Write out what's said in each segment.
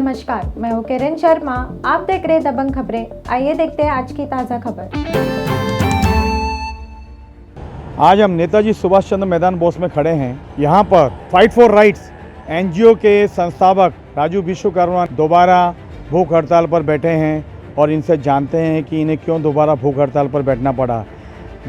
नमस्कार, मैं हूँ किरण शर्मा। आप देख रहे दबंग खबरें। आइए देखते हैं आज की ताज़ा खबर। आज हम नेताजी सुभाष चंद्र मैदान बोस में खड़े हैं। यहाँ पर फाइट फॉर राइट्स एनजीओ के संस्थापक राजू विश्वकर्मा दोबारा भूख हड़ताल पर बैठे हैं और इनसे जानते हैं कि इन्हें क्यों दोबारा भूख हड़ताल पर बैठना पड़ा।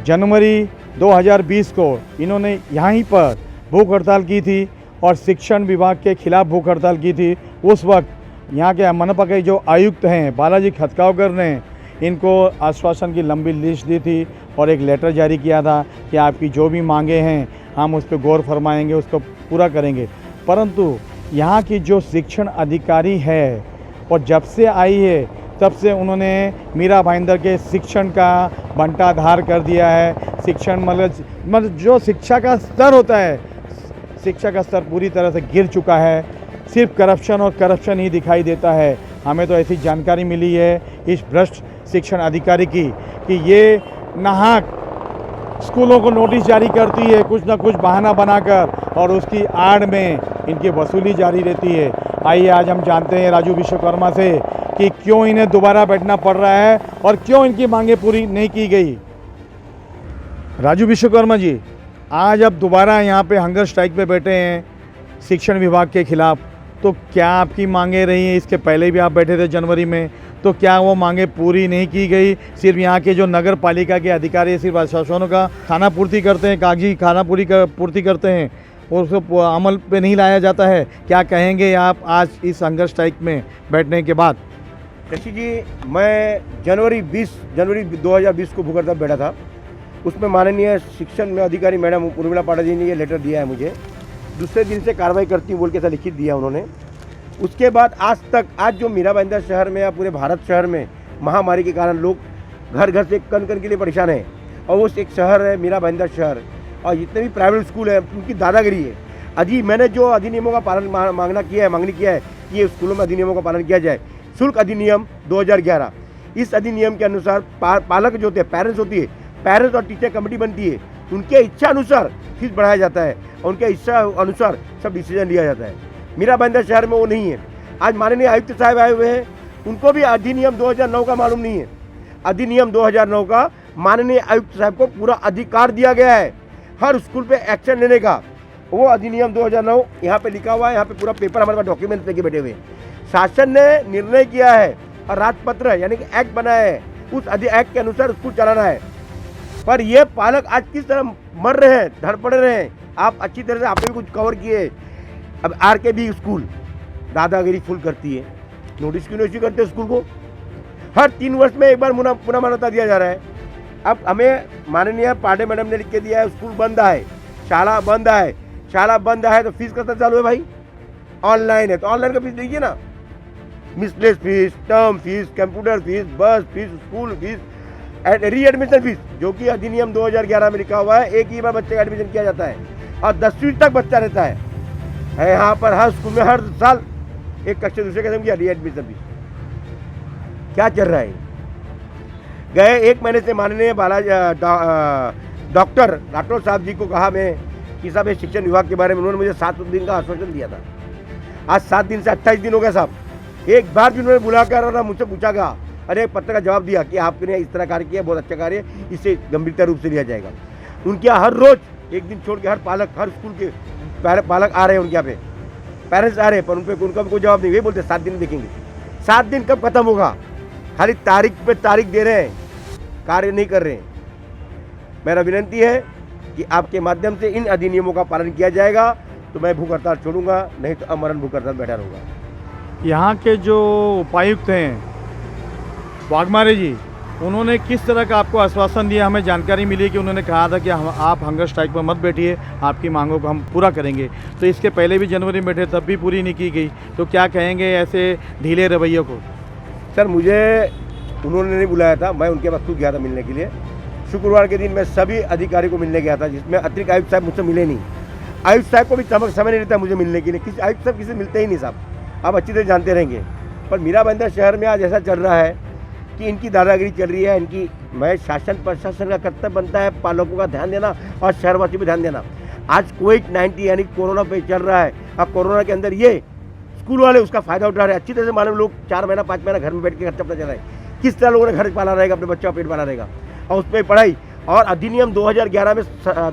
जनवरी 2020 को इन्होंने यहीं पर भूख हड़ताल की थी और शिक्षण विभाग के खिलाफ भूख हड़ताल की थी। उस वक्त यहाँ के मनपा के जो आयुक्त हैं बालाजी खतगांवकर ने इनको आश्वासन की लंबी लिस्ट दी थी और एक लेटर जारी किया था कि आपकी जो भी मांगे हैं हम उस पर गौर फरमाएंगे, उसको पूरा करेंगे। परंतु यहाँ की जो शिक्षण अधिकारी है और जब से आई है तब से उन्होंने मीरा भाईंदर के शिक्षण का बंटाधार कर दिया है। शिक्षण मतलब जो शिक्षा का स्तर होता है, शिक्षा का स्तर पूरी तरह से गिर चुका है। सिर्फ करप्शन ही दिखाई देता है। हमें तो ऐसी जानकारी मिली है इस भ्रष्ट शिक्षण अधिकारी की कि ये नाहक स्कूलों को नोटिस जारी करती है कुछ ना कुछ बहाना बनाकर और उसकी आड़ में इनकी वसूली जारी रहती है। आइए आज हम जानते हैं राजू विश्वकर्मा से कि क्यों इन्हें दोबारा बैठना पड़ रहा है और क्यों इनकी मांगें पूरी नहीं की गई। राजू विश्वकर्मा जी, आज अब दोबारा यहाँ पे हंगर स्ट्राइक पे बैठे हैं शिक्षण विभाग के खिलाफ, तो क्या आपकी मांगे रही हैं? इसके पहले भी आप बैठे थे जनवरी में, तो क्या वो मांगे पूरी नहीं की गई? सिर्फ यहाँ के जो नगर पालिका के अधिकारी सिर्फ आश्वासनों का खाना पूर्ति करते हैं, कागजी खाना पूर्ति करते हैं और उसको अमल पे नहीं लाया जाता है। क्या कहेंगे आप आज इस हंगर स्ट्राइक में बैठने के बाद? ऋषि जी, मैं जनवरी 2020 को भूख हड़ताल बैठा था। उसमें माननीय शिक्षण में अधिकारी मैडम उर्मिला पाठक जी ने ये लेटर दिया है मुझे। दूसरे दिन से कार्रवाई करती हूँ बोल के ऐसा लिखित दिया उन्होंने। उसके बाद आज तक, आज जो मीरा भाईंदर शहर में या पूरे भारत शहर में महामारी के कारण लोग घर घर से कन के लिए परेशान हैं और वो एक शहर है मीरा भाईंदर शहर, और जितने भी प्राइवेट स्कूल है उनकी दादागिरी है। अजी मैंने जो अधिनियमों का पालन मांगनी किया है कि ये स्कूलों में अधिनियमों का पालन किया जाए। शुल्क अधिनियम 2011, इस अधिनियम के अनुसार पालक जो होते हैं, पेरेंट्स होती है, पेरेंट्स और टीचर कमेटी बनती है, उनके इच्छा अनुसार फीस बढ़ाया जाता है और उनके इच्छा अनुसार सब डिसीजन लिया जाता है। मीरा भाईंदर शहर में वो नहीं है। आज माननीय आयुक्त साहब आए हुए हैं, उनको भी अधिनियम 2009 का मालूम नहीं है। अधिनियम 2009 का माननीय आयुक्त साहब को पूरा अधिकार दिया गया है हर स्कूल पे एक्शन लेने का। वो अधिनियम 2009 यहाँ पे लिखा हुआ है, यहाँ पे पूरा पेपर हमारे पास डॉक्यूमेंट लेके बैठे हुए हैं। शासन ने निर्णय किया है और राजपत्र यानी कि एक्ट बनाया है, उस एक्ट के अनुसार स्कूल चलाना है। पर ये पालक आज किस तरह मर रहे हैं, धड़पड़ रहे हैं। आप अच्छी तरह से आपने भी कुछ कवर किए। अब आरकेबी स्कूल दादागिरी फुल करती है, नोटिस क्यों नहीं इश्यू करते स्कूल को? हर 3 वर्ष में एक बार पुनः मान्यता दिया जा रहा है। अब हमें माननीय पांडे मैडम ने लिख के दिया है स्कूल बंद है, शाला बंद है। शाला बंद है तो फीस कब चालू है भाई? ऑनलाइन है तो ऑनलाइन का फीस दीजिए ना। Miscellaneous fees, term fees, computer fees, bus fees, school fees, readmission fees, जो कि अधिनियम 2011 में लिखा हुआ है। एक ही बार बच्चे का एडमिशन किया जाता है और 10वीं तक बच्चा रहता है। यहाँ पर हर स्कूल में हर साल एक कक्षा दूसरे कदम की रीएडमिशन फीस। क्या चल रहा है? गए 1 महीने से माननीय डॉक्टर राठौर साहब जी को कहा मैं कि साहब शिक्षण विभाग के बारे में, उन्होंने मुझे 7 दिन का आश्वासन दिया था। आज 7 दिन से 28 दिन हो गए साहब। एक बार भी उन्होंने बुलाकर और मुझसे पूछा गया, अरे पत्र का जवाब दिया कि आपने इस तरह कार्य किया, बहुत अच्छा कार्य है, इसे गंभीरता रूप से लिया जाएगा। उनके यहाँ हर रोज एक दिन छोड़ के हर पालक, हर स्कूल के पालक आ रहे हैं उनके यहाँ पे, पेरेंट्स आ रहे हैं, पर उनका भी कोई जवाब नहीं। वे बोलते 7 दिन देखेंगे। 7 दिन कब खत्म होगा? खाली तारीख पे तारीख दे रहे हैं, कार्य नहीं कर रहे हैं। मेरा विनती है कि आपके माध्यम से इन अधिनियमों का पालन किया जाएगा तो मैं भूख हड़ताल छोड़ूंगा, नहीं तो अमरण भूख हड़ताल बैठा रहूँगा। यहाँ के जो उपायुक्त हैं वाघमारे जी, उन्होंने किस तरह का आपको आश्वासन दिया? हमें जानकारी मिली कि उन्होंने कहा था कि आप हंगर स्ट्राइक पर मत बैठिए, आपकी मांगों को हम पूरा करेंगे। तो इसके पहले भी जनवरी में बैठे, तब भी पूरी नहीं की गई। तो क्या कहेंगे ऐसे ढीले रवैयों को? सर, मुझे उन्होंने नहीं बुलाया था, मैं उनके पास खुद गया था मिलने के लिए। शुक्रवार के दिन मैं सभी अधिकारी को मिलने गया था, जिसमें अतिरिक्त आयुक्त साहब मुझसे मिले नहीं। आयुक्त साहब को भी समय नहीं रहता मुझे मिलने के लिए। किसी आयुक्त साहब किसी से मिलते ही नहीं साहब, आप अच्छी तरह जानते रहेंगे। पर मीरा भाईंदर शहर में आज ऐसा चल रहा है कि इनकी दादागिरी चल रही है। इनकी मैं शासन प्रशासन का कर्तव्य बनता है पालकों का ध्यान देना और शहरवासी पर ध्यान देना। आज कोविड-19 यानी कोरोना पे चल रहा है और कोरोना के अंदर ये स्कूल वाले उसका फ़ायदा उठा रहे हैं। अच्छी तरह से मालूम लोग 4 महीना 5 महीना घर में बैठ के खर्चा अपना चलाए, किस तरह लोगों ने घर पाला रहेगा, अपने बच्चा पेट पाला रहेगा, और उस पर पढ़ाई। और अधिनियम 2011 में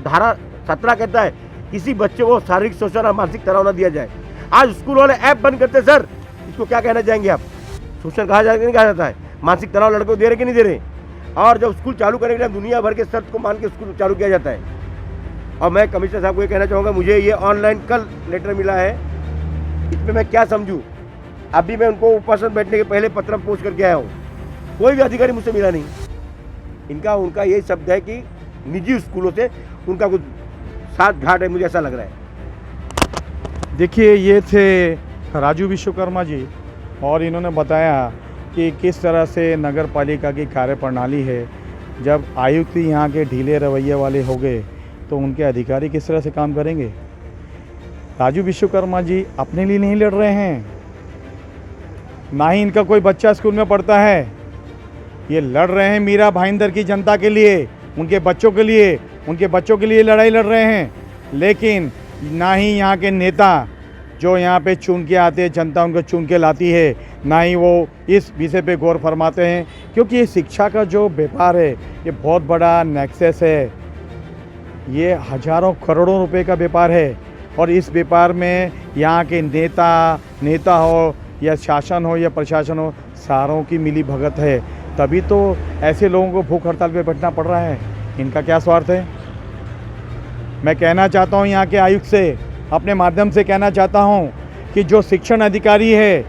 धारा 17 कहता है किसी बच्चे को शारीरिक शोषण और मानसिक तनाव न दिया जाए। आज स्कूल वाले ऐप बंद करते सर, इसको क्या कहना चाहेंगे आप? शोषण कहा जाता नहीं कहा जाता है, मानसिक तनाव लड़कों को दे रहे कि नहीं दे रहे? और जब स्कूल चालू करने के लिए दुनिया भर के शर्त को मान के स्कूल चालू किया जाता है। और मैं कमिश्नर साहब को ये कहना चाहूँगा, मुझे ये ऑनलाइन कल लेटर मिला है, इसमें मैं क्या समझूँ? अभी मैं उनको उपासन बैठने के पहले पत्र पोस्ट करके आया हूँ, कोई भी अधिकारी मुझसे मिला नहीं। उनका यही शब्द है कि निजी स्कूलों से उनका कुछ साथ घाट है, मुझे ऐसा लग रहा है। देखिए, ये थे राजू विश्वकर्मा जी, और इन्होंने बताया कि किस तरह से नगर पालिका की कार्यप्रणाली है। जब आयुक्त यहाँ के ढीले रवैये वाले हो गए तो उनके अधिकारी किस तरह से काम करेंगे? राजू विश्वकर्मा जी अपने लिए नहीं लड़ रहे हैं, ना ही इनका कोई बच्चा स्कूल में पढ़ता है। ये लड़ रहे हैं मीरा भाईंदर की जनता के लिए, उनके बच्चों के लिए लड़ाई लड़ रहे हैं। लेकिन ना ही यहाँ के नेता जो यहाँ पे चुन के आते हैं, जनता उनको चुन के लाती है, ना ही वो इस विषय पे गौर फरमाते हैं। क्योंकि ये शिक्षा का जो व्यापार है ये बहुत बड़ा नेक्सस है, ये हजारों करोड़ों रुपए का व्यापार है। और इस व्यापार में यहाँ के नेता हो या शासन हो या प्रशासन हो, सारों की मिली भगत है, तभी तो ऐसे लोगों को भूख हड़ताल पे बैठना पड़ रहा है। इनका क्या स्वार्थ है? मैं कहना चाहता हूँ यहाँ के आयुक्त से, अपने माध्यम से कहना चाहता हूँ कि जो शिक्षण अधिकारी है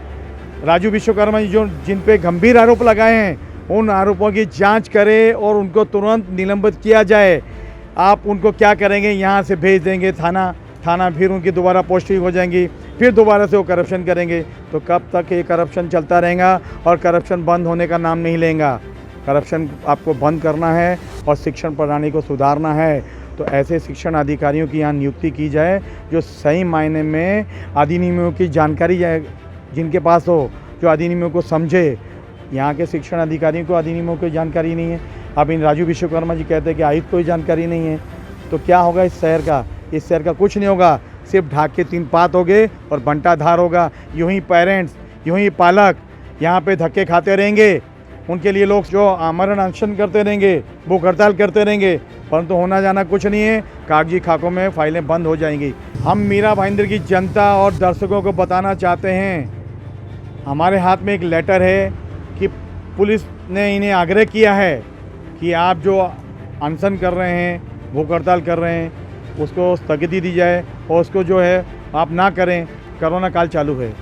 राजू विश्वकर्मा जी, जो जिन पे गंभीर आरोप लगाए हैं, उन आरोपों की जांच करें और उनको तुरंत निलंबित किया जाए। आप उनको क्या करेंगे? यहाँ से भेज देंगे थाना, फिर उनकी दोबारा पोस्टिंग हो जाएंगी, फिर दोबारा से वो करप्शन करेंगे। तो कब तक ये करप्शन चलता रहेगा और करप्शन बंद होने का नाम नहीं लेगा? करप्शन आपको बंद करना है और शिक्षण प्रणाली को सुधारना है, तो ऐसे शिक्षण अधिकारियों की यहाँ नियुक्ति की जाए जो सही मायने में अधिनियमों की जानकारी जिनके पास हो, जो अधिनियमों को समझे। यहाँ के शिक्षण अधिकारियों को अधिनियमों की जानकारी नहीं है। अब इन राजू विश्वकर्मा जी कहते हैं कि आयुक्त को जानकारी नहीं है, तो क्या होगा इस शहर का? इस शहर का कुछ नहीं होगा, सिर्फ ढाक के 3 पात हो गए और बंटाधार होगा। यूं ही पेरेंट्स, यूं ही पालक यहाँ पे धक्के खाते रहेंगे, उनके लिए लोग जो आमरण अनशन करते रहेंगे, भूख हड़ताल करते रहेंगे, परंतु होना जाना कुछ नहीं है। कागजी खाकों में फाइलें बंद हो जाएंगी। हम मीरा भाईंदर की जनता और दर्शकों को बताना चाहते हैं, हमारे हाथ में एक लेटर है कि पुलिस ने इन्हें आग्रह किया है कि आप जो अनशन कर रहे हैं, भूख हड़ताल कर रहे हैं, उसको स्थगिति दी जाए और उसको जो है आप ना करें, कोरोना काल चालू है।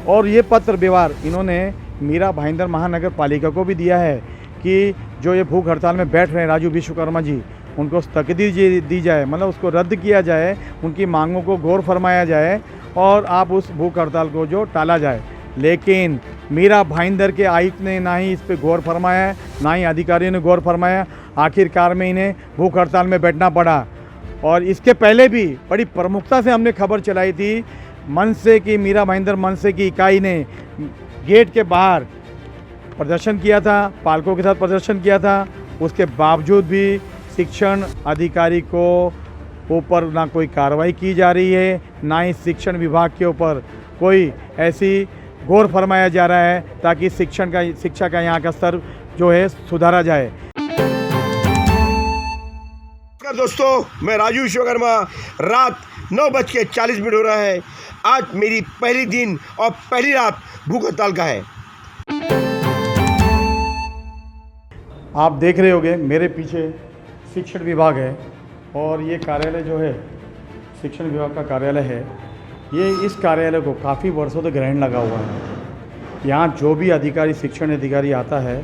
और ये पत्र व्यवहार इन्होंने मीरा भाईंदर महानगर पालिका को भी दिया है कि जो ये भूख हड़ताल में बैठ रहे हैं राजू विश्वकर्मा जी, उनको स्थगिति दी जाए, मतलब उसको रद्द किया जाए, उनकी मांगों को गौर फरमाया जाए और आप उस भूख हड़ताल को जो टाला जाए। लेकिन मीरा भाईंदर के आयुक्त ने ना ही इस पर गौर फरमाया, ना ही अधिकारियों ने गौर फरमाया। आखिरकार में इन्हें भूख हड़ताल में बैठना पड़ा। और इसके पहले भी बड़ी प्रमुखता से हमने खबर चलाई थी, मनसे की मीरा भाईंदर मनसे की इकाई ने गेट के बाहर प्रदर्शन किया था, पालकों के साथ प्रदर्शन किया था। उसके बावजूद भी शिक्षण अधिकारी को ऊपर ना कोई कार्रवाई की जा रही है, ना ही शिक्षण विभाग के ऊपर कोई ऐसी गौर फरमाया जा रहा है ताकि शिक्षा का यहाँ का स्तर जो है सुधारा जाए। दोस्तों, मैं राजू विश्वकर्मा, रात 9:40 हो रहा है। आज मेरी पहली दिन और पहली रात भूख हड़ताल का है। आप देख रहे होंगे मेरे पीछे शिक्षण विभाग है और ये कार्यालय जो है शिक्षण विभाग का कार्यालय है। ये इस कार्यालय को काफ़ी वर्षों तक ग्रहण लगा हुआ है। यहाँ जो भी अधिकारी शिक्षण अधिकारी आता है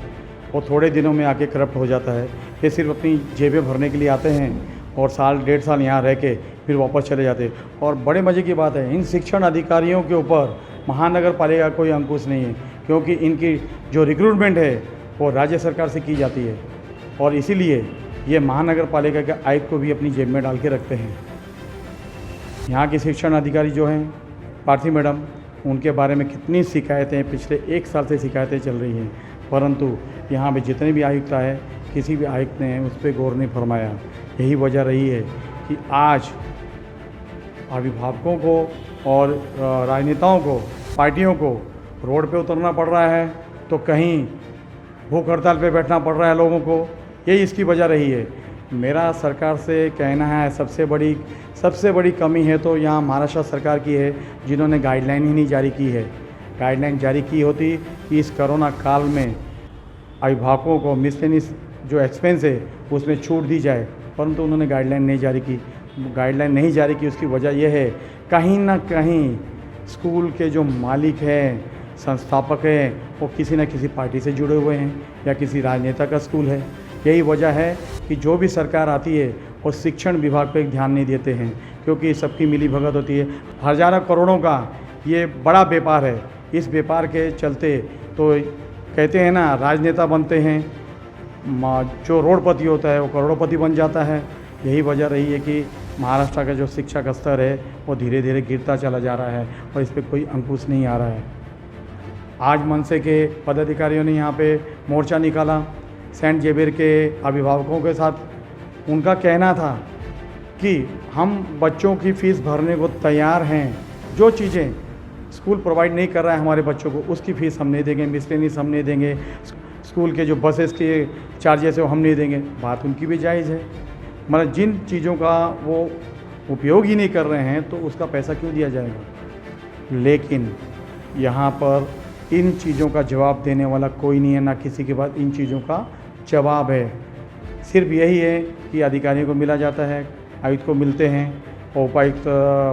वो थोड़े दिनों में आके करप्ट हो जाता है। ये सिर्फ अपनी जेबें भरने के लिए आते हैं और साल 1.5 साल यहाँ रह के फिर वापस चले जाते हैं। और बड़े मज़े की बात है, इन शिक्षण अधिकारियों के ऊपर महानगर पालिका का कोई अंकुश नहीं है, क्योंकि इनकी जो रिक्रूटमेंट है वो राज्य सरकार से की जाती है और इसीलिए ये महानगर पालिका के आयुक्त को भी अपनी जेब में डाल के रखते हैं। यहाँ के शिक्षण अधिकारी जो हैं पार्थी मैडम, उनके बारे में कितनी शिकायतें पिछले 1 साल से शिकायतें चल रही हैं, परंतु यहाँ पे जितने भी आयुक्त आए किसी भी आयुक्त ने उस पर गौर नहीं फरमाया। यही वजह रही है कि आज अभिभावकों को और राजनेताओं को पार्टियों को रोड पे उतरना पड़ रहा है, तो कहीं भूख हड़ताल पे बैठना पड़ रहा है लोगों को। यही इसकी वजह रही है। मेरा सरकार से कहना है, सबसे बड़ी कमी है तो यहाँ महाराष्ट्र सरकार की है, जिन्होंने गाइडलाइन ही नहीं जारी की है। गाइडलाइन जारी की होती कि इस कोरोना काल में अभिभावकों को मिसलेनियस जो एक्सपेंस है उसमें छूट दी जाए, परंतु उन्होंने गाइडलाइन नहीं जारी की। गाइडलाइन नहीं जारी की उसकी वजह यह है, कहीं ना कहीं स्कूल के जो मालिक हैं, संस्थापक हैं, वो किसी न किसी पार्टी से जुड़े हुए हैं या किसी राजनेता का स्कूल है। यही वजह है कि जो भी सरकार आती है वो शिक्षण विभाग पे ध्यान नहीं देते हैं, क्योंकि सबकी मिली भगत होती है। हज़ारों करोड़ों का ये बड़ा व्यापार है। इस व्यापार के चलते तो कहते हैं ना, राजनेता बनते हैं, जो रोडपति होता है वो करोड़पति बन जाता है। यही वजह रही है कि महाराष्ट्र का जो शिक्षा का स्तर है वो धीरे धीरे गिरता चला जा रहा है और इस पर कोई अंकुश नहीं आ रहा है। आज मनसे के पदाधिकारियों ने यहाँ पे मोर्चा निकाला सेंट जेवियर के अभिभावकों के साथ। उनका कहना था कि हम बच्चों की फ़ीस भरने को तैयार हैं, जो चीज़ें स्कूल प्रोवाइड नहीं कर रहा है हमारे बच्चों को उसकी फ़ीस हम नहीं देंगे, मिसलेनियस हम नहीं देंगे, स्कूल के जो बसेस के चार्जेस है वो हम नहीं देंगे। बात उनकी भी जायज़ है, मतलब जिन चीज़ों का वो उपयोग ही नहीं कर रहे हैं तो उसका पैसा क्यों दिया जाएगा। लेकिन यहाँ पर इन चीज़ों का जवाब देने वाला कोई नहीं है, ना किसी के पास इन चीज़ों का जवाब है। सिर्फ यही है कि अधिकारियों को मिला जाता है, आयुक्त को मिलते हैं और उपायुक्त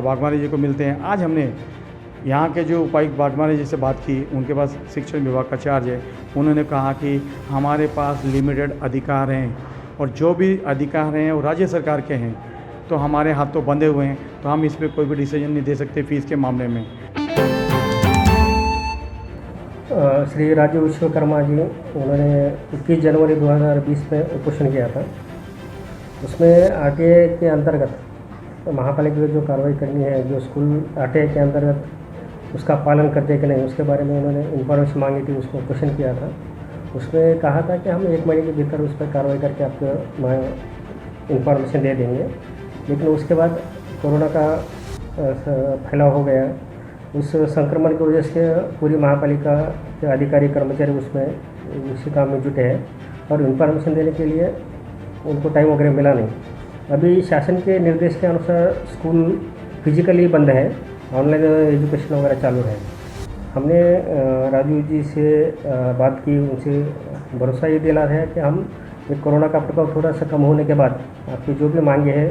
बागमारी जी को मिलते हैं। आज हमने यहाँ के जो उपायुक्त बागमारी जी से बात की, उनके पास शिक्षण विभाग का चार्ज है। उन्होंने कहा कि हमारे पास लिमिटेड अधिकार हैं और जो भी अधिकार हैं वो राज्य सरकार के हैं, तो हमारे हाथ तो बंधे हुए हैं, तो हम इस पर कोई भी डिसीजन नहीं दे सकते फ़ीस के मामले में। श्री राजू विश्वकर्मा जी, उन्होंने 21 जनवरी 2020 में उपोषण किया था। उसमें आरटीए के अंतर्गत महापालिका को जो कार्रवाई करनी है, जो स्कूल आरटीए के अंतर्गत उसका पालन करते कि नहीं, उसके बारे में उन्होंने इन्फॉर्मेशन मांगी थी, उसको क्वेश्चन किया था। उसमें कहा था कि हम 1 महीने के भीतर उस पर कार्रवाई करके आपको इन्फॉर्मेशन दे देंगे। लेकिन उसके बाद कोरोना का फैलाव हो गया। उस संक्रमण की वजह से पूरी महापालिका के अधिकारी कर्मचारी उसमें उसी काम में जुटे हैं और इन्फॉर्मेशन देने के लिए उनको टाइम वगैरह मिला नहीं। अभी शासन के निर्देश के अनुसार स्कूल फिजिकली बंद है, ऑनलाइन एजुकेशन वगैरह चालू है। हमने राजू जी से बात की, उनसे भरोसा ये दिला है कि हम एक कोरोना का प्रकोप थोड़ा सा कम होने के बाद आपकी जो भी मांगे है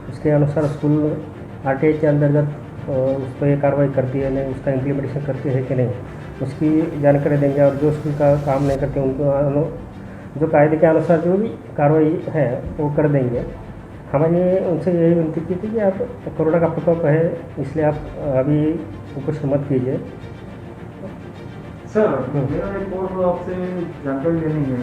उसके अनुसार स्कूल आरटीए के अंतर्गत उस पर कार्रवाई करती है नहीं, उसका इम्प्लीमेंटेशन करती है कि नहीं, उसकी जानकारी देंगे। और जो स्कूल का काम नहीं करते उनको जो कायदे के अनुसार जो भी कार्रवाई है वो कर देंगे। हमारी उनसे यही विनती की थी कि आप कोरोना का प्रकोप है, इसलिए आप अभी उपोषण मत कीजिए। सर, मेरा एक और आपसे जानकारी लेनी है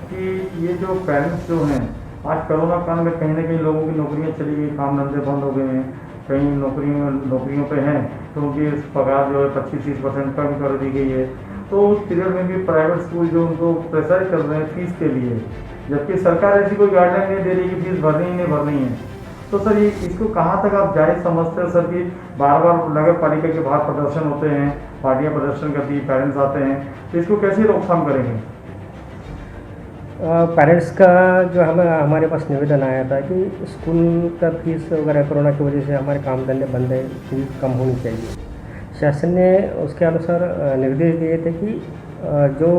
कि ये जो पेरेंट्स जो हैं, आज कोरोना काल में कहीं ना कहीं लोगों की नौकरियां चली गई, काम धंधे बंद हो गए हैं, कहीं नौकरियों पे हैं तो उनकी पगार जो है 25-30% कम कर दी गई है। तो उस पीरियड में भी प्राइवेट स्कूल जो उनको प्रेशर कर रहे हैं फीस के लिए, जबकि सरकार ऐसी कोई गाइडलाइन नहीं दे रही कि फीस भरनी ही नहीं भरनी है। तो सर ये इसको कहाँ तक आप जायज़ समझते हैं सर कि बार बार नगर पालिका के बाहर प्रदर्शन होते हैं, पार्टियाँ प्रदर्शन करती हैं, पेरेंट्स आते हैं, तो इसको कैसे रोकथाम करेंगे? पेरेंट्स का जो हमारे पास निवेदन आया था कि स्कूल का फीस वगैरह कोरोना की वजह से हमारे काम धंधे बंद है, फीस कम होनी चाहिए। शासन ने उसके अनुसार निर्देश दिए थे कि जो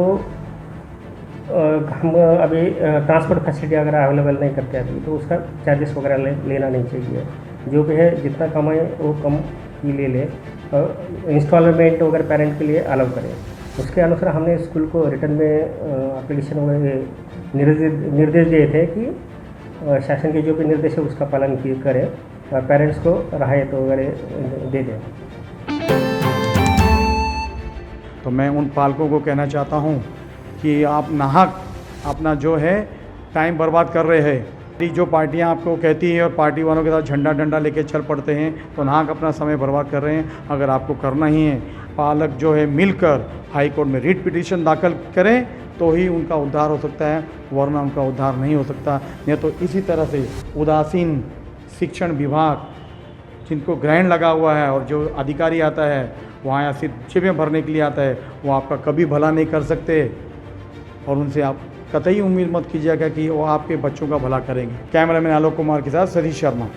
हम अभी ट्रांसपोर्ट फैसिलिटी अगर अवेलेबल नहीं करते अभी, तो उसका चार्जेस वगैरह लेना नहीं चाहिए। जो भी है जितना कमाए वो कम ही ले इंस्टॉलमेंट वगैरह पेरेंट के लिए अलाउ करें। उसके अनुसार हमने स्कूल को रिटर्न में एप्लीकेशन वगैरह निर्देश दिए थे कि शासन के जो भी निर्देश है उसका पालन करें और पेरेंट्स को राहत वगैरह दे दें। तो मैं उन पालकों को कहना चाहता हूँ कि आप नाहक अपना जो है टाइम बर्बाद कर रहे हैं। जो पार्टियां आपको कहती हैं और पार्टी वालों के साथ झंडा डंडा लेके चल पड़ते हैं, तो नाहक अपना समय बर्बाद कर रहे हैं। अगर आपको करना ही है, पालक जो है मिलकर हाई कोर्ट में रिट पिटीशन दाखिल करें तो ही उनका उद्धार हो सकता है, वरना उनका उद्धार नहीं हो सकता। नहीं तो इसी तरह से उदासीन शिक्षण विभाग जिनको ग्रहण लगा हुआ है और जो अधिकारी आता है वहाँ या सिर्फ जेबें भरने के लिए आता है, वो आपका कभी भला नहीं कर सकते और उनसे आप कतई उम्मीद मत कीजिएगा कि वो आपके बच्चों का भला करेंगे। कैमरामैन आलोक कुमार के साथ सतीश शर्मा।